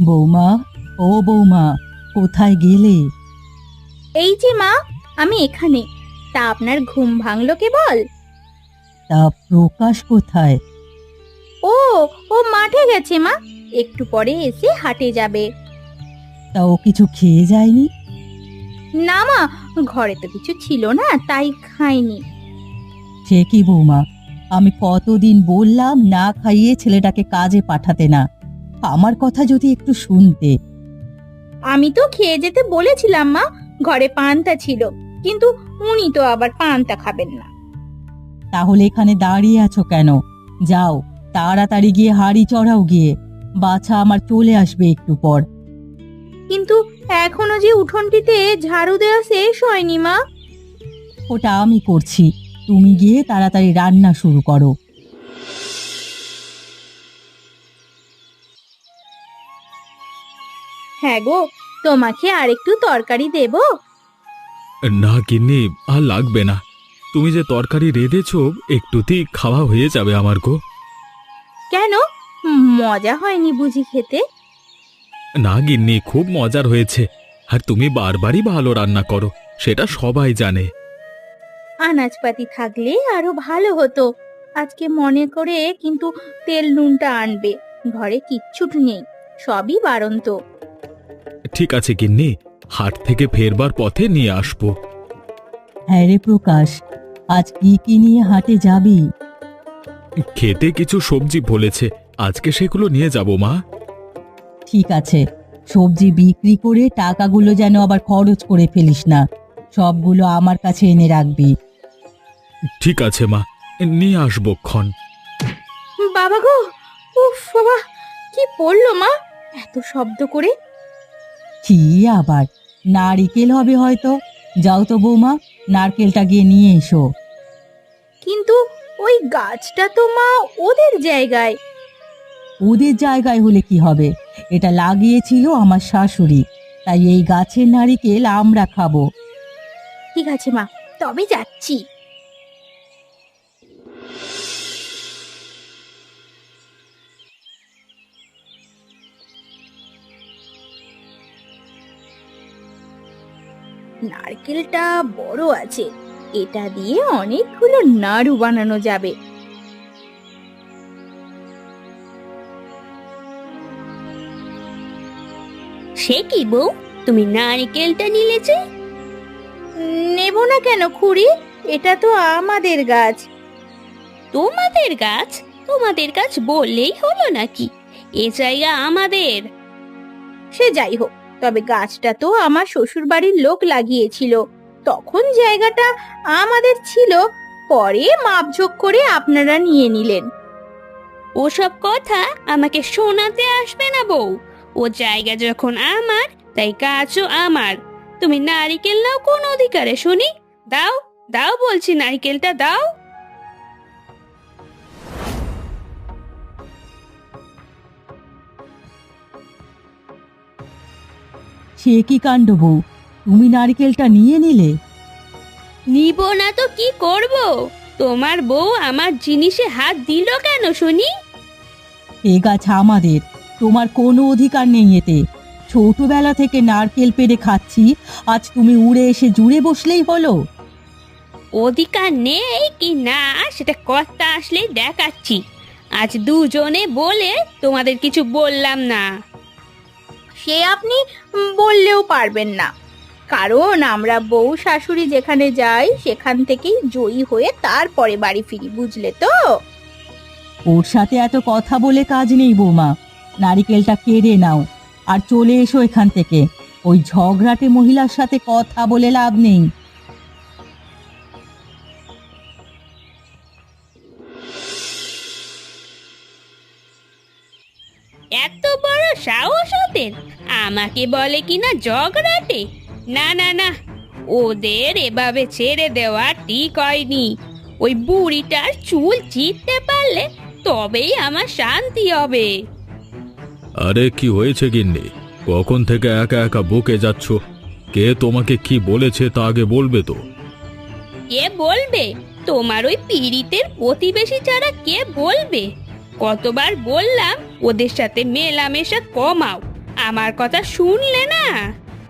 বৌমা, ও বৌমা, কোথায় গেলে? এই যে মা, আমি এখানে। তা আপনার ঘুম ভাঙলো কেবল? তা প্রকাশ কোথায়? ও ও মাঠে গেছে মা, একটু পরে এসে হাটে যাবে। তা ও কিছু খেয়ে যায়নি? না মা, ঘরে তো কিছু ছিল না, তাই খাইনি। সে কি বৌমা, আমি কতদিন বললাম না খাইয়ে ছেলেটাকে কাজে পাঠাতে না। আমার কথা যদি একটু শুনতে। আমি তো খেয়ে যেতে বলেছিলাম মা, ঘরে পান্তা ছিল, কিন্তু উনি তো আবার পান্তা খাবেন না। তাহলে এখানে দাঁড়িয়ে আছো কেন? যাও, তাড়াতাড়ি গিয়ে হাঁড়ি চড়াও গিয়ে। বাছা আমার চলে আসবে একটু পর। কিন্তু এখনো যে উঠোনটিতে ঝাড়ু দেওয়া শেষ হয়নি মা। ওটা আমি করছি, তুমি গিয়ে তাড়াতাড়ি রান্না শুরু করো। হ্যাঁ গো, তোমাকে আর একটু তরকারি দেব? না গিন্নি, আর লাগবে না। তুমি যে তরকারি রেঁধেছো একটুতেই খাওয়া হয়ে যাবে আমার গো। কেন, মজা হয়নি বুঝি খেতে? না গিন্নি, খুব মজার হয়েছে। আর তুমি বারবারই ভালো রান্না করো, সেটা সবাই জানে। আনাজপাতি থাকলে আরো ভালো হতো। আজকে মনে করে কিন্তু তেল নুনটা আনবে, ঘরে কিচ্ছুট নেই, সবই বাড়ন্ত। ঠিক আছে গিন্নি, হাট থেকে ফেরবার পথে নিয়ে আসবো। হ্যাঁ রে প্রকাশ, আজ কি কি নিয়ে হাটে যাবি? খেতে কিছু সবজি বলেছে, আজকে সেগুলো নিয়ে যাব মা। ঠিক আছে, সবজি বিক্রি করে টাকাগুলো যেন আবার খরচ করে ফেলিস না। সবগুলো আমার কাছে এনে রাখবি। ঠিক আছে মা, নিয়ে আসবো ক্ষণ। বাবা গো, উফ বাবা, কি পড়লো মা এত শব্দ করে? কি আবার, নারিকেল হবে হয়তো। যাও তো বৌমা, নারকেলটা গিয়ে নিয়ে এসো। কিন্তু ওই গাছটা তো মা ওদের জায়গায়। ওদের জায়গায় হলে কি হবে, এটা লাগিয়েছিল আমার শাশুড়ি, তাই এই গাছের নারিকেল আমরা খাবো। ঠিক আছে মা, তবে যাচ্ছি। নারকেলটা বড় আছে, এটা দিয়ে অনেকগুলো নাড়ু বানানো যাবে। সে কি বউ, তুমি নারকেলটা নিলে যে? নেব না কেন খুড়ি, এটা তো আমাদের গাছ। তোমাদের গাছ? তোমাদের গাছ বললেই হলো নাকি? এ জায়গা আমাদের। সে যাই হোক, তবে গাছটা তো আমার শ্বশুর বাড়ির লোক লাগিয়েছিল, তখন জায়গাটা আমাদের ছিল, পরে মাপঝোক করে আপনারা নিয়ে নিলেন। ওসব কথা আমাকে শোনাতে আসবে না বউ। ও জায়গা যখন আমার, তাই গাছও আমার। তুমি নারকেল নাও কোন অধিকারে শুনি? দাও, দাও বলছি, নারকেলটা দাও। সে কি কাণ্ড বউ, তুমি নারকেলটা নিয়ে নিলে? নিব না তো কি করব? তোমার বউ আমার জিনিসে হাত দিল কেন শুনি? এ গাছ আমাদের, তোমার কোনো অধিকার নেই এতে। ছোটবেলা থেকে নারকেল পেড়ে খাচ্ছি, আজ তুমি উড়ে এসে জুড়ে বসলেই হলো। অধিকার নেই কি না সেটা কথা আসলেই দেখাচ্ছি। আজ দুজনে বলে তোমাদের কিছু বললাম না। সে আপনি বললেও পারবেন না, কারণ আমরা বউ শাশুড়ি যেখানে যাই সেখান থেকেই জয়ী হয়ে তারপরে বাড়ি ফিরি, বুঝলে তো? ওর সাথে এত কথা বলে কাজ নেই বৌমা, নারিকেলটা কেড়ে নাও আর চলে এসো এখান থেকে। ওই ঝগড়াটে মহিলার সাথে কথা বলে লাভ নেই। এত বড় সাহস ওদের, আমাকে বলে কিনা ঝগড়াটে? না না না, ওদের এভাবে ছেড়ে দেওয়া ঠিক হয়নি। ওই বুড়িটার চুল চিরতে পারলে তবেই আমার শান্তি হবে। আরে কি হয়েছে গিন্নি, কখন থেকে একা একা বকে যাচ্ছ? কে তোমাকে কি বলেছে তা আগে বলবে তো। কে বলবে? তোমার ওই পীড়িতের প্রতিবেশী ছাড়া কে বলবে? কতবার বললাম ওদের সাথে মেলামেশা কমাও, আমার কথা শুনলে না?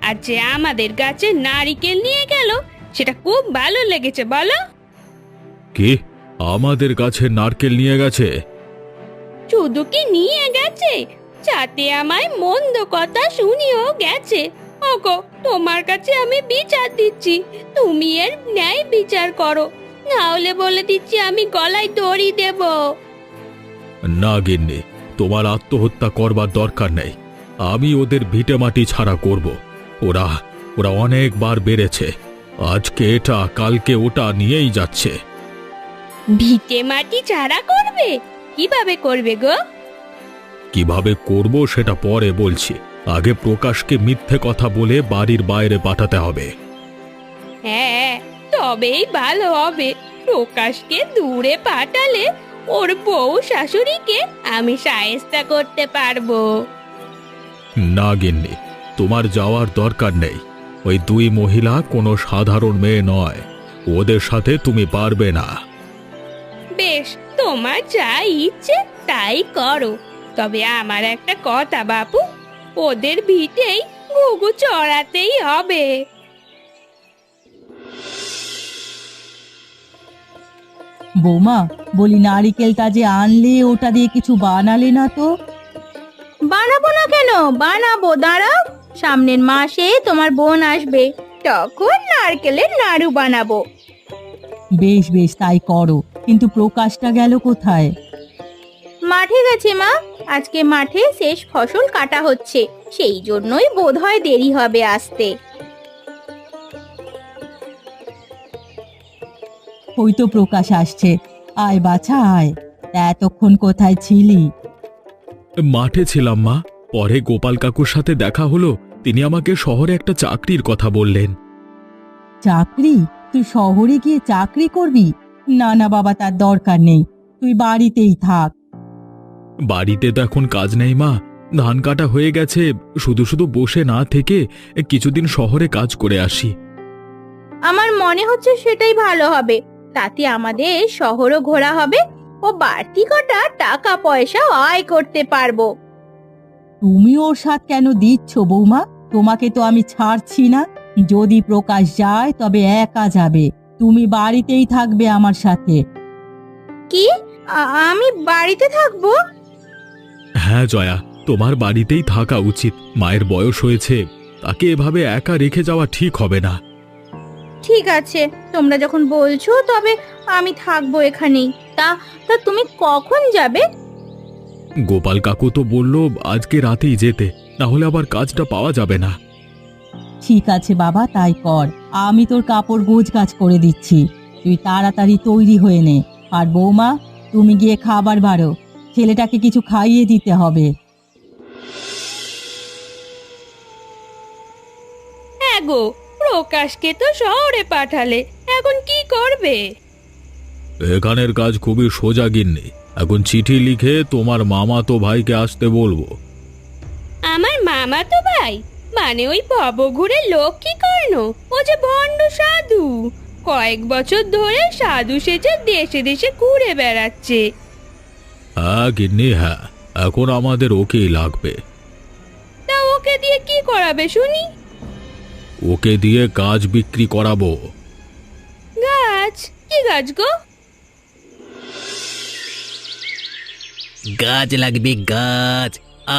আর যে আমাদের গাছে নারিকেল নিয়ে গেল সেটা খুব ভালো লেগেছে বলো। কি আমাদের গাছে নারকেল নিয়ে গেছে? শুধু কি নিয়ে গেছে, যাতে আমায় মন্দ কথা শুনিয়েও গেছে। ওগো, তোমার কাছে আমি বিচার দিচ্ছি, তুমি এর ন্যায় বিচার করো, না হলে বলে দিচ্ছি আমি গলায় দড়ি দেব। না গিন্নি, তোমার আত্মহত্যা করবার দরকার নেই। আমি ওদের ভিটে মাটি ছাড়া করব। ওরা ওরা অনেকবার বেড়েছে, আজকে এটা কালকে ওটা নিয়েই যাচ্ছে। ভিটে মাটি চারা করবে? কিভাবে করবে গো? কিভাবে করব সেটা পরে বলছি, আগে প্রকাশকে মিথ্যে কথা বলে বাড়ির বাইরে পাঠাতে হবে। হ্যাঁ, তবেই ভালো হবে। প্রকাশকে দূরে পাঠালে ওর বউ শাশুড়িকে আমি শায়েস্তা করতে পারবো। না গিন্নি, তোমার যাওয়ার দরকার নেই। ওই দুই মহিলা কোনো সাধারণ মেয়ে নয়, ওদের সাথে তুমি পারবে না। বেশ, তোমার যা ইচ্ছে তাই করো, তবে আমার একটা কথা বাপু, ওদের ভিটেই ঘুঘু চড়াতেই হবে। বৌমা, বলি নারিকেলটা যে আনলে ওটা দিয়ে কিছু বানালে না তো? বানাবো না কেন, বানাবো, দাঁড়াও। সামনের মাসে তোমার বোন আসবে, তখন নারকেলের নাড়ু বানাবো। বেশ বেশ, তাই করো। কিন্তু প্রকাশটা গেল কোথায়? মাঠে গেছে মা, আজকে মাঠে শেষ ফসল কাটা হচ্ছে, সেই জন্যই বোধহয় দেরি হবে আসতে। ওই তো প্রকাশ আসছে। আয় বাছা আয়। তা এতক্ষণ কোথায় ছিলি? মাঠে ছিলাম মা, পরে গোপাল কাকুর সাথে দেখা হলো। তিনি আমাকে শহরে একটা চাকরির কথা বললেন। চাকরি? তুই শহরে গিয়ে চাকরি করবি? না না বাবা, তার দরকার নেই, তুই বাড়িতেই থাক। বাড়িতে তো এখন কাজ নেই মা, ধান কাটা হয়ে গেছে। শুধু শুধু বসে না থেকে কিছুদিন শহরে কাজ করে আসি। আমার মনে হচ্ছে সেটাই ভালো হবে, তাতে আমাদের শহরও ঘোরা হবে ও বাড়তি কটা টাকা পয়সা আয় করতে পারবো। তুমি ওর সাথ কেন দিচ্ছ বৌমা? তোমাকে তো আমি ছাড়ছি না। যদি প্রকাশ যায় তবে একা যাবে, তুমি বাড়িতেই থাকবে আমার সাথে। কি? আমি বাড়িতে থাকবো? হ্যাঁ জয়া, তোমার বাড়িতেই থাকা উচিত। মায়ের বয়স হয়েছে, তাকে এভাবে একা রেখে যাওয়া ঠিক হবে না। ঠিক আছে, তোমরা যখন বলছো তবে আমি থাকবো এখানেই। তা তা তুমি কখন যাবে? গোপাল কাকু তো বলল আজকে রাতেই যেতে, না হলে আবার কাজটা পাওয়া যাবে না। ঠিক আছে বাবা, তাই কর। আমি তোর কাপড় গোছগাছ করে দিচ্ছি, তুই তাড়াতাড়ি তৈরি হয়ে নে। আর বৌমা, তুমি গিয়ে খাবার বাড়ো, ছেলেটাকে কিছু খাইয়ে দিতে হবে। হ্যাঁ গো, প্রকাশকে তো শহরে পাঠালে, এখন কি করবে? এখানের কাজ খুবই সোজা গিন্নি। এখন চিঠি লিখে তোমার মামাতো ভাইকে আসতে বলবো। আমার মামা তো ভাই মানে ওই ভবঘুরে লক্ষ্মী কর্ণ, ও যে ভণ্ড সাধু, কয়েক বছর ধরে সাধু সেজে দেশে দেশে ঘুরে বেড়াচ্ছে। হ্যাঁ গিন্নি, হ্যাঁ, এখন আমাদের ওকেই লাগবে। তা ওকে দিয়ে কি করাবে শুনি? ওকে দিয়ে গাছ বিক্রি করাবো। গাছ? কি গাছ গো? গাছ লাগবে, গাছ।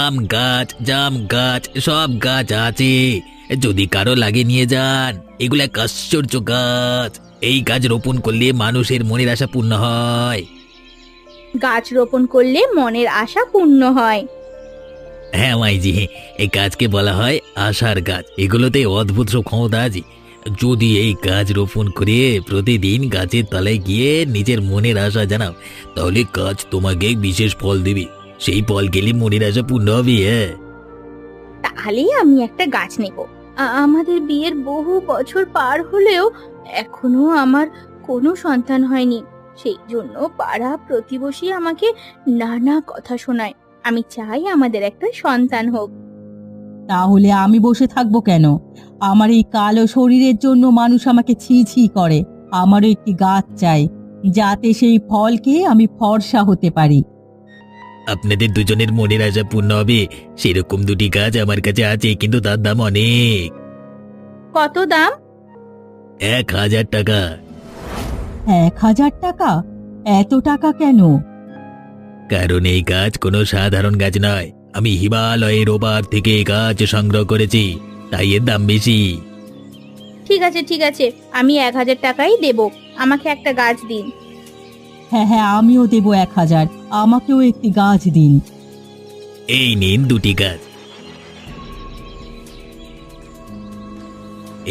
আম গাছ, জাম গাছ, সব গাছ আছে। যদি কারো লাগে নিয়ে যান। এগুলো এক আশ্চর্য গাছ। এই গাছ রোপণ করলে মানুষের মনের আশা পূর্ণ হয়। গাছ রোপণ করলে মনের আশা পূর্ণ হয়? হ্যাঁ মাইজি, এই গাছকে বলা হয় আশার গাছ। এগুলোতে অদ্ভুত সব ক্ষমতা আছে। যদি এই গাছ রোপণ করে প্রতিদিন গাছের তলায় গিয়ে নিজের মনের আশা জানাও, তাহলে গাছ তোমাকে বিশেষ ফল দেবে। সেই ফল গেলে মনের আশা পূর্ণ হবে। হ্যাঁ, তাহলেই আমি একটা গাছ নেব। আমাদের বিয়ের বহু বছর পার হলেও এখনো আমার কোনো সন্তান হয়নি। সেই জন্য পাড়া প্রতিবেশী আমাকে নানা কথা শোনায়। আমি চাই আমাদের একটা সন্তান হোক। তাহলে আমি বসে থাকবো কেন? আমার এই কালো শরীরের জন্য মানুষ আমাকে ছি ছি করে। আমারও একটি গাছ চাই, যাতে সেই ফলকে আমি ফর্সা হতে পারি। আপনাদের দুজনের মনের আশা পূর্ণ হবে সেরকম দুটি গাছ আমার কাছে আছে, কিন্তু তার দাম অনেক। কত দাম? 1000 টাকা। 1000 টাকা? এত টাকা কেন? কারণ এই গাছ কোনো সাধারণ গাছ নয়, আমি হিমালয়ের ওপার থেকে এই গাছ সংগ্রহ করেছি, তাই এর দাম বেশি। ঠিক আছে ঠিক আছে, আমি 1000 টাকাই দেব। আমাকে একটা গাছ দিন। হ্যাঁ হ্যাঁ, আমিও দেবো 1000। আমাকেও একটি গাছ দিন। এই নিন দুটি গাছ,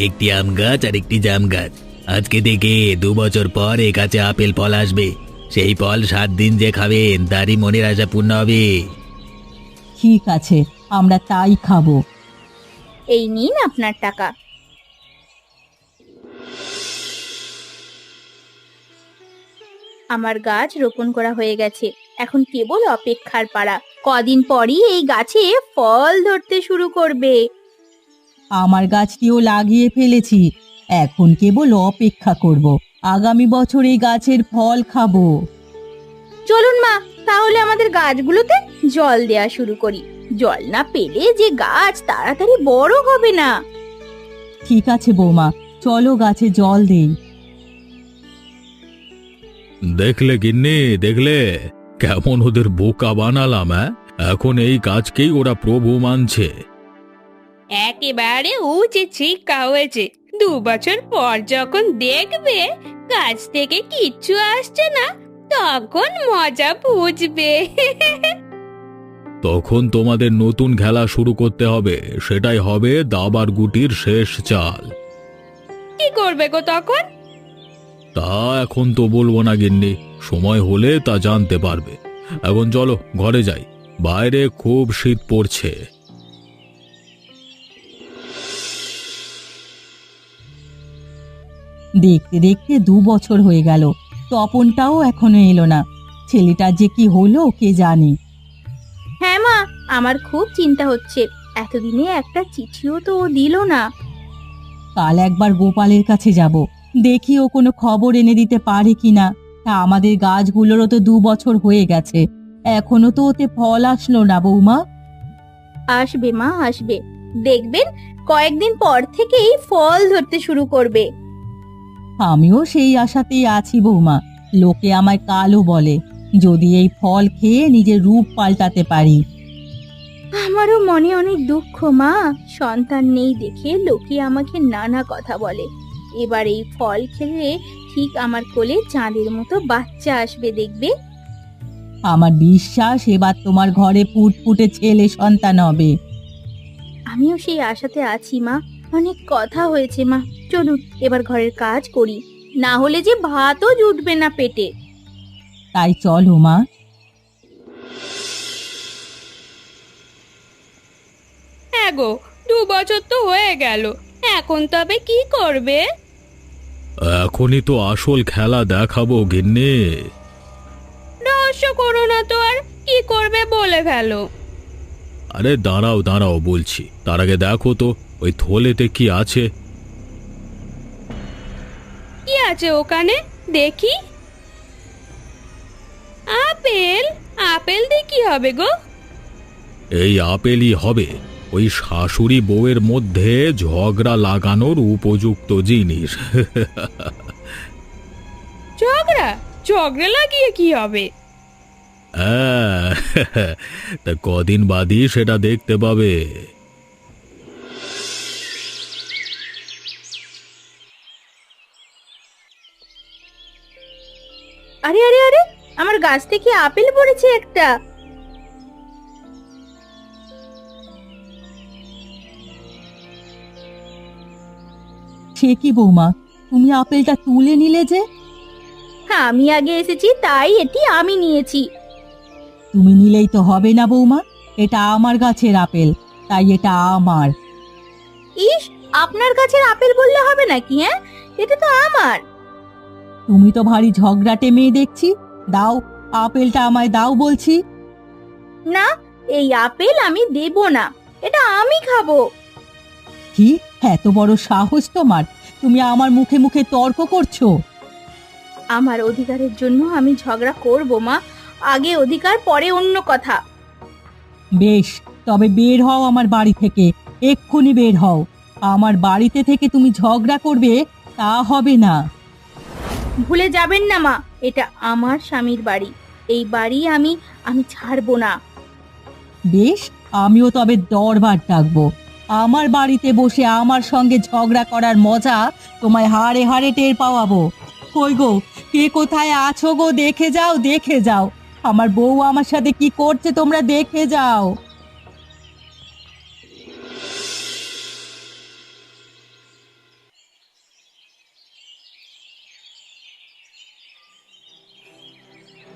একটি আম গাছ আর একটি জাম গাছ। আজকে থেকে 2 বছর পর এই গাছে আপেল ফল আসবে, সেই ফল 7 দিন যে খাবেন তারই মনের আশা পূর্ণ হবে। ঠিক আছে, আমরা তাই খাবো। এই নিন আপনার টাকা। আমার গাছ রোপণ করা হয়ে গেছে, এখন কেবল অপেক্ষার পালা। কদিন পরই এই গাছে ফল ধরতে শুরু করবে। আমার গাছটিও লাগিয়ে ফেলেছি, এখন কেবল অপেক্ষা করব। আগামী বছর এই গাছের ফল খাবো। চলুন মা, তাহলে আমাদের গাছগুলোতে জল দেয়া শুরু করি। জল না পেলে যে গাছ তাড়াতাড়ি বড় হবে না। ঠিক আছে বৌমা, চলো গাছে জল দেই। দেখলে গিন্নি, দেখলে কেমন ওদের বোকা বানালাম? এখন এই গাছকেই ওরা প্রভু মানছে। একেবারে উচিত শিক্ষা হয়েছে। 2 বছর পর যখন দেখবে গাছ থেকে কিচ্ছু আসছে না, তখন মজা বুঝবে। তখন তোমাদের নতুন খেলা শুরু করতে হবে, সেটাই হবে দাবার গুটির শেষ চাল। কি করবে গো তখন? তা এখন তো বলবো না গিন্নি, সময় হলে তা জানতে পারবে। এখন চলো ঘরে যাই, বাইরে খুব শীত পড়ছে। দেখতে দেখতে 2 বছর হয়ে গেল, তপনটাও এখনো এলো না। ছেলেটার যে কি হলো কে জানে। হ্যাঁ মা, আমার খুব চিন্তা হচ্ছে। এতদিনে একটা চিঠিও তো ও দিল না। কাল একবার গোপালের কাছে যাব, দেখি ও কোনো খবর এনে দিতে পারে কিনা। তা আমাদের গাছগুলোরও তো 2 বছর হয়ে গেছে, এখনো তো ওতে ফল আসলো না বৌমা। আসবে মা, আসবে। দেখবেন কয়েকদিন পর থেকেই ফল ধরতে শুরু করবে। আমিও সেই আশাতেই আছি বৌমা। লোকে আমায় কালো বলে, যদি এই ফল খেয়ে নিজের রূপ পাল্টাতে পারি। আমারও মনে অনেক দুঃখ মা, সন্তান নেই দেখে লোকে আমাকে নানা কথা বলে। এবার এই ফল খেলে ঠিক আমার কোলে চাঁদের মতো বাচ্চা আসবে, দেখবে। আমার বিশ্বাস এবার তোমার ঘরে ফুটফুটে ছেলে সন্তান হবে। আমিও সেই আশাতে আছি মা। অনেক কথা হয়েছে মা, চলুন এবার ঘরের কাজ করি, না হলে যে ভাতও জুটবে না পেটে। তাই চলো মা। হ্যাঁ গো, 2 বছর তো হয়ে গেল, এখন তবে কি করবে? এখনই তো আসল খেলা দেখাবো গিন্নি। রহস্য করো না তো, আর কি করবে বলে ফেলো। আরে দাঁড়াও দাঁড়াও বলছি, তার আগে দেখো তো ওই থলেতে কি আছে। কি আছে ওখানে দেখি? আপেল? আপেল দিয়ে কি হবে গো? এই আপেলই হবে ওই শাশুড়ি বউয়ের মধ্যে ঝগড়া লাগানোর উপযুক্ত জিনিস। ঝগড়া? ঝগড়া লাগিয়ে কি হবে? হ্যাঁ, তা কদিন বাদই সেটা দেখতে পাবে। আরে আরে আরে, আমার গাছ থেকে আপেল পড়েছে একটা। সে কি বৌমা, তুমি আপেলটা তুলে নিলে যে? হ্যাঁ, আমি আগে এসেছি তাই এটি আমি নিয়েছি। তুমি নিলেই তো হবে না বৌমা, এটা আমার গাছের আপেল, তাই এটা আমার। ইস, আপনার গাছের আপেল বললে হবে নাকি? হ্যাঁ, এটা তো আমার। তুমি তো ভারী ঝগড়াটে মেয়ে দেখছি। দাও, আপেলটা আমায় দাও বলছি। না, এই আপেল আমি দেব না, এটা আমি খাবো। কি এত বড় সাহস তোমার? তুমি আমার মুখে মুখে তর্ক করছো। আমার অধিকারের জন্য আমি ঝগড়া করব মা, আগে অধিকার পরে অন্য কথা। বেশ, তবে বের হও আমার বাড়ি থেকে, এক্ষুনি বের হও। আমার বাড়িতে থেকে তুমি ঝগড়া করবে তা হবে না। ভুলে যাবেন না মা, এটা আমার স্বামীর বাড়ি। এই বাড়ি আমি আমি ছাড়বো না। বেশ, আমিও তবে দরবার ডাকবো। আমার বাড়িতে বসে আমার সঙ্গে ঝগড়া করার মজা তোমায় হাড়ে হাড়ে টের পাওয়াবো। কই গো, কে কোথায় আছো গো? দেখে যাও, দেখে যাও, আমার বউ আমার সাথে কি করছে তোমরা দেখে যাও।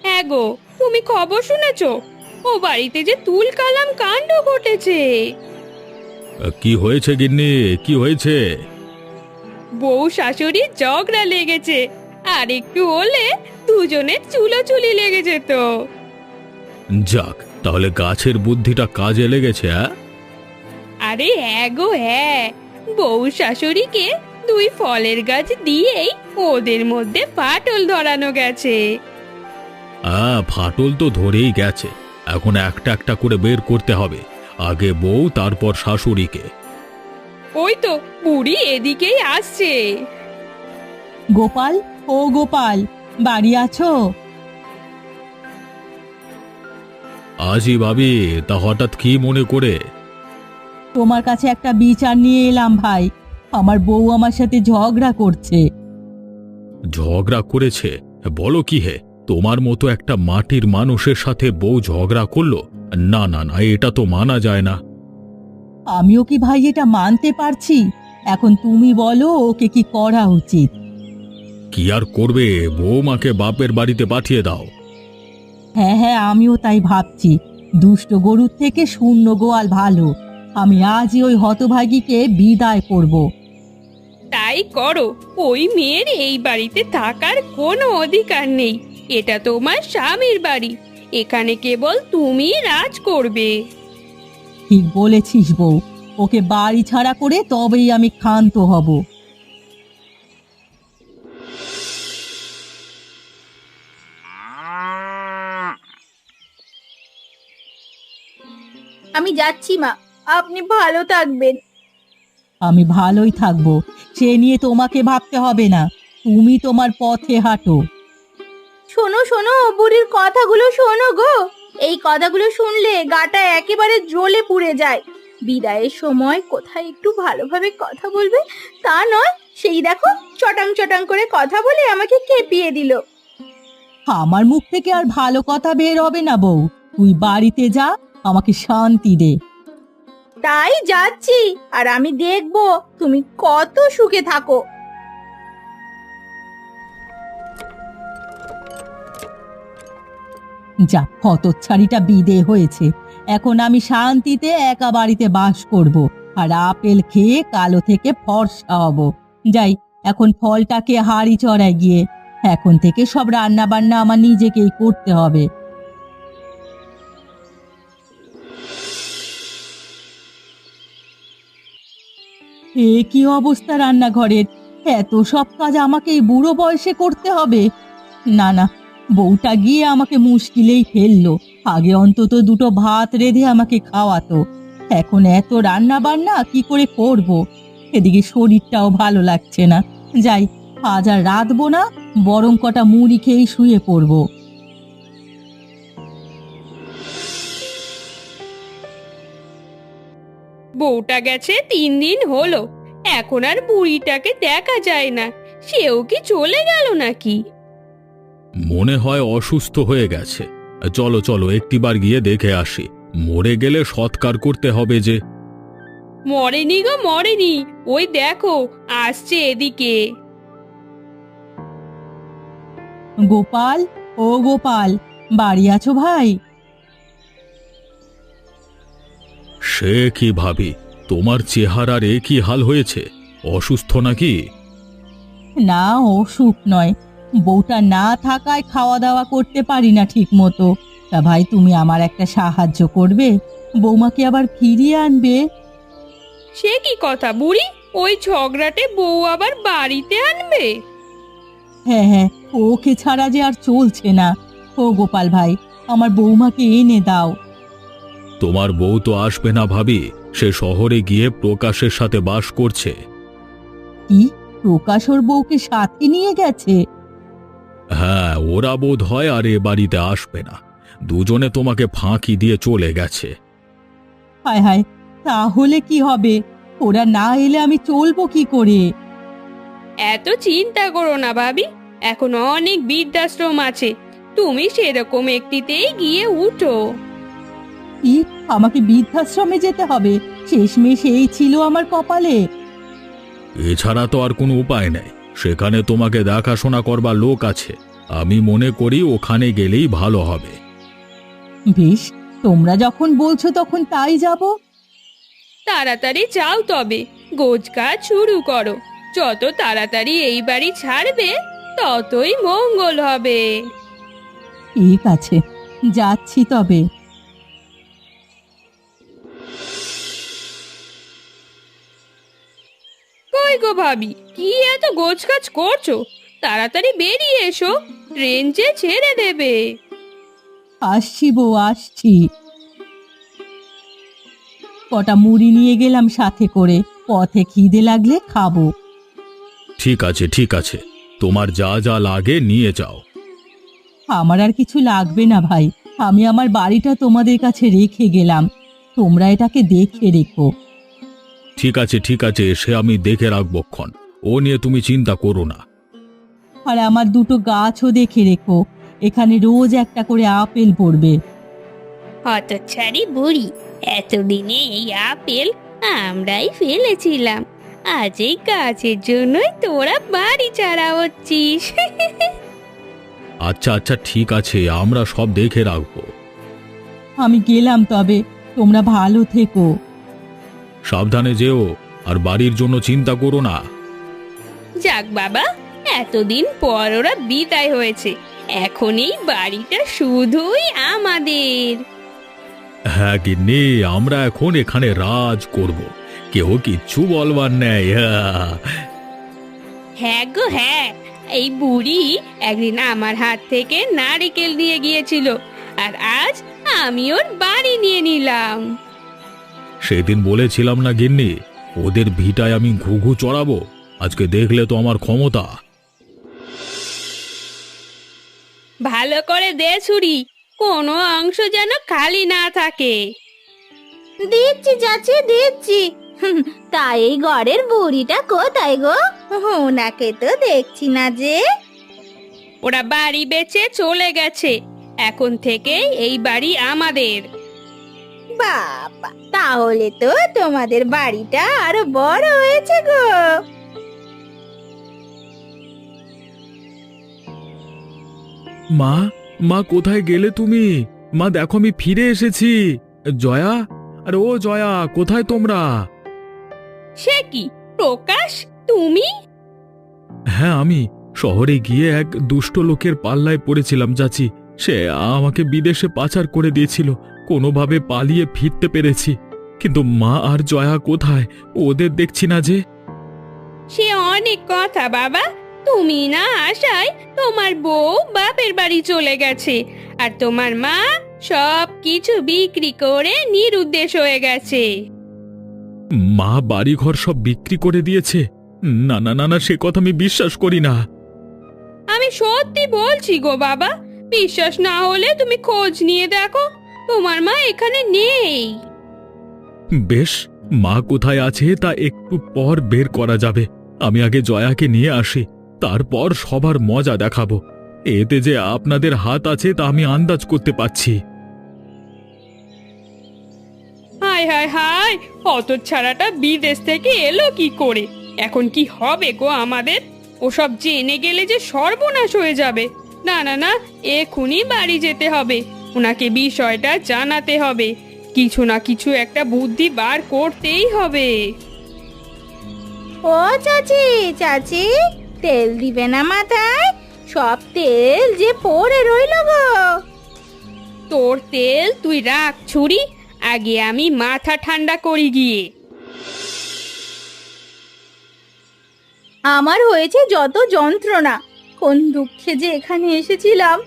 হ্যাঁ গো, তুমি খবর শুনেছো? ও বাড়িতে যে তুল কালাম কাণ্ড ঘটেছে। কি হয়েছে গিন্নি, কি হয়েছে? বউ শাশুড়ি ঝগড়া লেগেছে, আর একটু হলে দুজনের চুলোচুলি লেগে যেত। যাক, তাহলে গাছের বুদ্ধিটা কাজে লেগেছে। আরে হ্যাঁ গো হ্যাঁ, বউ শাশুড়িকে দুই ফলের গাছ দিয়েই ওদের মধ্যে ফাটল ধরানো গেছে। ফাটল তো ধরেই গেছে, এখন একটা একটা করে বের করতে হবে। আগে বউ, তারপর শাশুড়িকে। ওই তো বুড়ি এদিকেই আসছে। গোপাল, ও গোপাল, বাড়ি আছো? আজি ভাবি, তা হঠাৎ কি মনে করে? তোমার কাছে একটা বিচার নিয়ে এলাম ভাই। আমার বউ আমার সাথে ঝগড়া করছে। ঝগড়া করেছে? বলো কি হে, তোমার মতো একটা মাটির মানুষের সাথে বউ ঝগড়া করলো? না না না, এটা তো মানা যায় না। আমিও কি ভাই এটা মানতে পারছি? এখন তুমি বলো ওকে কি করা উচিত? কি আর করবে, বৌমাকে বাপের বাড়িতে পাঠিয়ে দাও। হ্যাঁ হ্যাঁ, আমিও তাই ভাবছি। দুষ্ট গরুর থেকে শূন্য গোয়াল ভালো। আমি আজই ওই হতভাগীকে বিদায় করব। তাই করো, ওই মেয়ের এই বাড়িতে থাকার কোনো অধিকার নেই। এটা তোমার স্বামীর বাড়ি, এখানে কেবল তুমি রাজ করবে। ঠিক বলেছিস বউ, ওকে বাড়ি ছাড়া করে তবেই আমি ক্ষান্ত হব। আমি যাচ্ছি মা, আপনি ভালো থাকবেন। আমি ভালোই থাকবো, সে নিয়ে তোমাকে ভাবতে হবে না। তুমি তোমার পথে হাঁটো। শোনো শোনো, বুড়ির কথাগুলো শোনো গো। এই কথাগুলো শুনলে গাটা একেবারে জ্বলে পুড়ে যায়। বিদায়ের সময় কোথায় একটু ভালোভাবে কথা বলবে তা নয়, সেই দেখো চটাং চটাং করে কথা বলে আমাকে খেপিয়ে দিল। আমার মুখ থেকে আর ভালো কথা বের হবে না বউ। তুই বাড়িতে যা, আমাকে শান্তি দে। তাই যাচ্ছি, আর আমি দেখবো তুমি কত সুখে থাকো। যা, হতচ্ছাড়িটা বিদে হয়েছে। এখন আমি শান্তিতে একা বাড়িতে বাস করব, আর আপেল খেয়ে কালো থেকে ফর্সা হব। যাই, এখন ফলটাকে হাঁড়ি চড়ায় গিয়ে। এখন থেকে সব রান্না বান্না আমার নিজেকেই করতে হবে। এ কি অবস্থা রান্নাঘরের! এত সব কাজ আমাকে এই বুড়ো বয়সে করতে হবে? না না, বউটা গিয়ে আমাকে মুশকিলেই ফেললো। আগে অন্তত দুটো ভাত রেঁধে আমাকে খাওয়াতো, এখন এত রান্না বান্না কি করে করব? এদিকে শরীরটাও ভালো লাগছে না। যাই, আজ আর রাঁধবো না, বরং কটা মুড়ি খেয়েই শুয়ে পড়বো। বউটা গেছে 3 দিন হলো, এখন আর বুড়িটাকে দেখা যায় না। সেও কি চলে গেল নাকি? মনে হয় অসুস্থ হয়ে গেছে। চলো চলো, একটিবার গিয়ে দেখে আসি। মরে গেলে সৎকার করতে হবে যে। মরেনি গো মরেনি, ওই দেখো আসছে এদিকে। গোপাল, ও গোপাল, বাড়ি আছো ভাই? সে কি ভাবি, তোমার চেহারার এ কি হাল হয়েছে? অসুস্থ নাকি? না, অসুখ নয়, বউটা না থাকায় খাওয়া দাওয়া করতে পারি না ঠিক মতো। তা ভাই, তুমি আমার একটা সাহায্য করবে? বৌমাকে আবার ফিরিয়ে আনবে। সে কি কথা বুড়ি, ওই ঝগড়াটে বউ আবার বাড়িতে আনবে? হ্যাঁ হ্যাঁ, ওকে ছাড়া যে আর চলছে না। ও গোপাল ভাই, আমার বৌমাকে এনে দাও। তোমার বউ তো আসবে না ভাবি, সে শহরে গিয়ে প্রকাশের সাথে বাস করছে। কি, প্রকাশ ওর বউকে সাথে নিয়ে গেছে? হ্যাঁ, ওরা বোধ হয় আর এ বাড়িতে আসবে না, দুজনে তোমাকে ফাঁকি দিয়ে চলে গেছে। হায় হায়, তাহলে কি হবে? ওরা না এলে আমি চলবো কি করে? এত চিন্তা করো না ভাবি, এখন অনেক বৃদ্ধাশ্রম আছে, তুমি সেরকম একটিতেই গিয়ে উঠো। কি, আমাকে বৃদ্ধাশ্রমে যেতে হবে? শেষমেশ এই ছিল আমার কপালে। এছাড়া তো আর কোনো উপায় নেই, সেখানে তোমাকে দেখাশোনা করবার লোক আছে, আমি মনে করি ওখানে গেলেই ভালো হবে। বেশ, তোমরা যখন বলছো তখন তাই যাব। তাড়াতাড়ি যাও তবে, গোছগাছ শুরু করো। যত তাড়াতাড়ি এই বাড়ি ছাড়বে ততই মঙ্গল হবে। ঠিক আছে, যাচ্ছি তবে। কই গো ভাবি, কি এত গোছগাছ করছো? তাড়াতাড়ি বেরিয়ে এসো, ট্রেন যে ছেড়ে দেবে। আসছি বউ, আসছি। কটা মুড়ি নিয়ে গেলাম সাথে করে, পথে খিদে লাগলে খাবো। ঠিক আছে ঠিক আছে, তোমার যা যা লাগে নিয়ে যাও। আমার আর কিছু লাগবে না ভাই, আমি আমার বাড়িটা তোমাদের কাছে রেখে গেলাম, তোমরা এটাকে দেখে রেখো। ঠিক আছে, সে আমি দেখে রাখবক্ষণ, ও নিয়ে তুমি চিন্তা করো না। আর আমার দুটো গাছও দেখে রেখো, এখানে রোজ একটা করে আপেল পড়বে। হতচ্ছাড়ি বুড়ি, এতদিনে এই আপেল আমরাই ফেলেছিলাম, আজ এই গাছের জন্যই তোরা বাড়ি ছাড়া হচ্ছিস। আচ্ছা আচ্ছা ঠিক আছে, আমরা সব দেখে রাখবো। আমি গেলাম তবে, তোমরা ভালো থেকো। সাবধানে যেও, আর বাড়ির জন্য চিন্তা করো না। যাক বাবা, এতদিন পর ওরা বিদায় হয়েছে, এখন এই বাড়িটা শুধুই আমাদের। হ্যাঁ গিন্নি, আমরা এখন এখানে রাজ করব, কেউ কিচ্ছু বলবার নেই। হ্যাঁ গো হ্যাঁ, এই বুড়ি একদিন আমার হাত থেকে নারকেল নিয়ে গিয়েছিল, আর আজ আমি ওর বাড়ি নিয়ে নিলাম। সেদিন বলেছিলাম না গিন্নি, ওদের ভিটায় আমি ঘুঘু চড়াবো, আজকে দেখলে তো আমার ক্ষমতা। ভালো করে দে ছুরি, কোনো অংশ যেন খালি না থাকে। দিচ্ছি চাচি, দিচ্ছি। তা এই ঘরের বুড়িটা কোথায় গো? ওনাকে তো দেখছি না যে। ওরা বাড়ি বেচে চলে গেছে, এখন থেকে এই বাড়ি আমাদের। বাবা, তাহলে তো তোমাদের বাড়িটা আরো বড় হয়েছে গো। মা, মা কোথায় গেলে তুমি? মা দেখো আমি ফিরে এসেছি। জয়া, আরে ও জয়া, কোথায় তোমরা? সে কি প্রকাশ, তুমি? হ্যাঁ আমি শহরে গিয়ে এক দুষ্ট লোকের পাল্লায় পড়েছিলাম চাচি, সে আমাকে বিদেশে পাচার করে দিয়েছিল, কোনোভাবে পালিয়ে ফিরতে পেরেছি, কিন্তু মা আর জয়া কোথায়? ওদের দেখছি না যে। সে অনেক কথা বাবা, তুমি না আসায় তোমার বউ বাপের বাড়ি চলে গেছে, আর তোমার মা সব কিছু বিক্রি করে নিরুদ্দেশ হয়ে গেছে। মা বাড়িঘর সব বিক্রি করে দিয়েছে? না না না না, সে কথা আমি বিশ্বাস করি না। আমি সত্যি বলছি গো বাবা, বিশ্বাস না হলে তুমি খোঁজ নিয়ে দেখো, তোমার মা এখানে নেই। বেশ, মা কোথায় আছে তা একটু পর বের করা যাবে, আমি আগে জয়াকে নিয়ে আসি, তারপর সবার মজা দেখাবো। এতে যে আপনাদের হাত আছে তা আমি আন্দাজ করতে পারছি। হায় হায় হায়, হতচ্ছাড়াটা বিদেশ থেকে এলো কি করে? এখন কি হবে গো আমাদের? ওসব জেনে গেলে যে সর্বনাশ হয়ে যাবে। না না না, এখনই বাড়ি যেতে হবে, ওনাকে বিষয়টা জানাতে হবে, কিছু না কিছু একটা বুদ্ধি বার করতেই হবে। ও চাচি, চাচি, তেল দিবে না মাথায়? সব তেল যে পড়ে রইল গো। তোর তেল তুই রাখ ছুরি, আগে আমি মাথা ঠান্ডা করি গিয়ে। আমার হয়েছে যত যন্ত্রণা, কোন দুঃখে যে এখানে এসেছিলাম।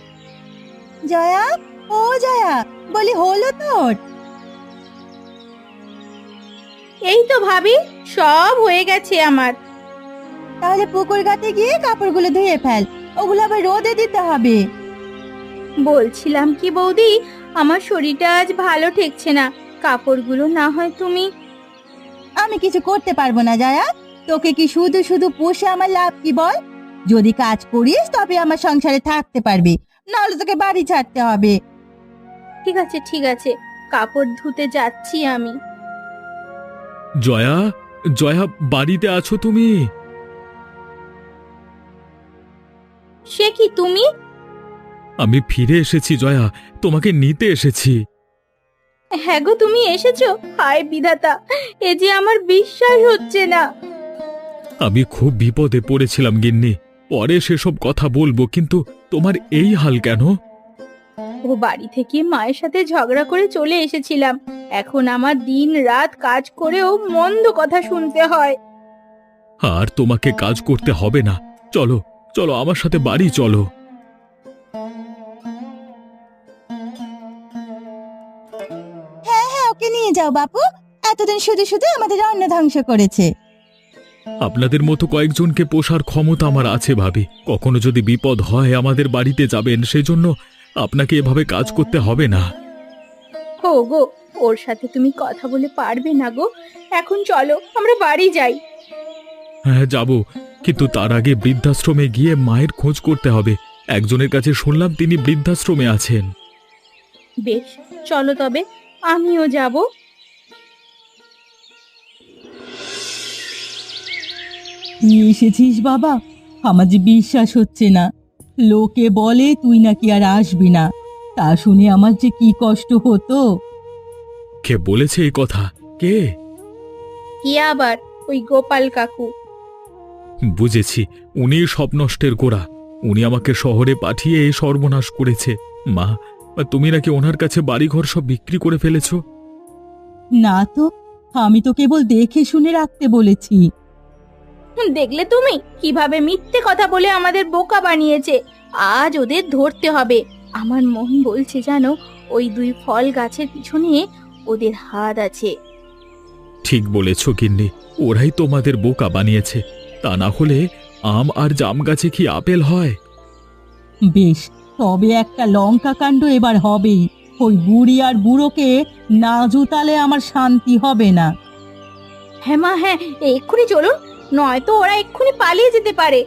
জয়া, ও ও জয়া, বলি হলো তোর? এই তো ভাবি, সব হয়ে গেছে আমার। তাহলে পুকুর ঘাটে গিয়ে কাপড়গুলো ধুয়ে ফেল, ওগুলো আবার রোদে দিতে হবে। বলছিলাম কি বৌদি, আমার শরীরটা আজ ভালো ঠেকছে না, কাপড়গুলো না হয় তুমি। আমি কিছু করতে পারবো না জয়া, তোকে কি শুধু শুধু পুষে আমার লাভ কি বল? যদি কাজ করিস তবে আমার সংসারে থাকতে পারবি, নাহলে তোকে বাড়ি ছাড়তে হবে। ঠিক আছে ঠিক আছে, কাপড় ধুতে যাচ্ছি আমি। জয়া, জয়া, বাড়িতে আছো তুমি? সে কি তুমি? আমি ফিরে এসেছি জয়া, তোমাকে নিতে এসেছি। হ্যাঁ গো, তুমি এসেছো? হায় বিধাতা, এ যে আমার বিশ্বাস হচ্ছে না। আমি খুব বিপদে পড়েছিলাম গিন্নি, পরে সেসব কথা বলবো, কিন্তু তোমার এই হাল কেন? ও বাড়ি থেকে মায়ের সাথে ঝগড়া করে চলে এসেছিলাম, এখন আমার দিন রাত কাজ করেও মন্দ কথা শুনতে হয়। আর তোমাকে কাজ করতে হবে না, চলো চলো আমার সাথে বাড়ি চলো। হ্যাঁ হ্যাঁ, ওকে নিয়ে যাও বাপু, এতদিন শুধু শুধু আমাদের অন্ন ধ্বংস করেছে। আপনাদের মতো কয়েকজনকে পোষার ক্ষমতা আমার আছে ভাবি, কখনো যদি বিপদ হয় আমাদের বাড়িতে যাবেন, সেজন্য আপনাকে এভাবে কাজ করতে হবে না। ও গো, ওর সাথে তুমি কথা বলে পারবে না গো, এখন চলো আমরা বাড়ি যাই। হ্যাঁ যাব, কিন্তু তার আগে বৃদ্ধাশ্রমে গিয়ে মায়ের খোঁজ করতে হবে। একজনের কাছে শুনলাম তিনি বৃদ্ধাশ্রমে আছেন। বেশ, চলো তবে, আমিও যাব। তুই এসেছিস বাবা, আমার যে বিশ্বাস হচ্ছে না। লোকে বলে তুই নাকি আর আসবি না, তা শুনে আমার যে কি কষ্ট হতো। কে বলেছে এই কথা? কে? কি আবার? ওই গোপাল কাকু। বুঝেছি, উনি সব নষ্টের গোড়া। উনি আমাকে শহরে পাঠিয়ে এই সর্বনাশ করেছে। মা, তুমি নাকি ওনার কাছে বাড়িঘর সব বিক্রি করে ফেলেছো? না তো, আমি তো কেবল দেখে শুনে রাখতে বলেছি। দেখলে তুমি কিভাবে মিথ্যে কথা বলে আমাদের বোকা বানিয়েছে। আজ ওদের ধরতে হবে। আমার মন বলছে জানো, ওই দুই ফল গাছের পিছনে ওদের হাত আছে। ঠিক বলেছ গিন্নি, ওরাই তোমাদের বোকা বানিয়েছে। তা না হলে আম আর জাম গাছে কি আপেল হয়? বেশ, তবে একটা লঙ্কা কাণ্ড এবার হবেই। ওই বুড়ি আর বুড়োকে না জুতালে আমার শান্তি হবে না। হ্যাঁ মা, হ্যাঁ, এক্ষুনি চলুন, নয়তো ওরা এক্ষুনি পালিয়ে যেতে পারে।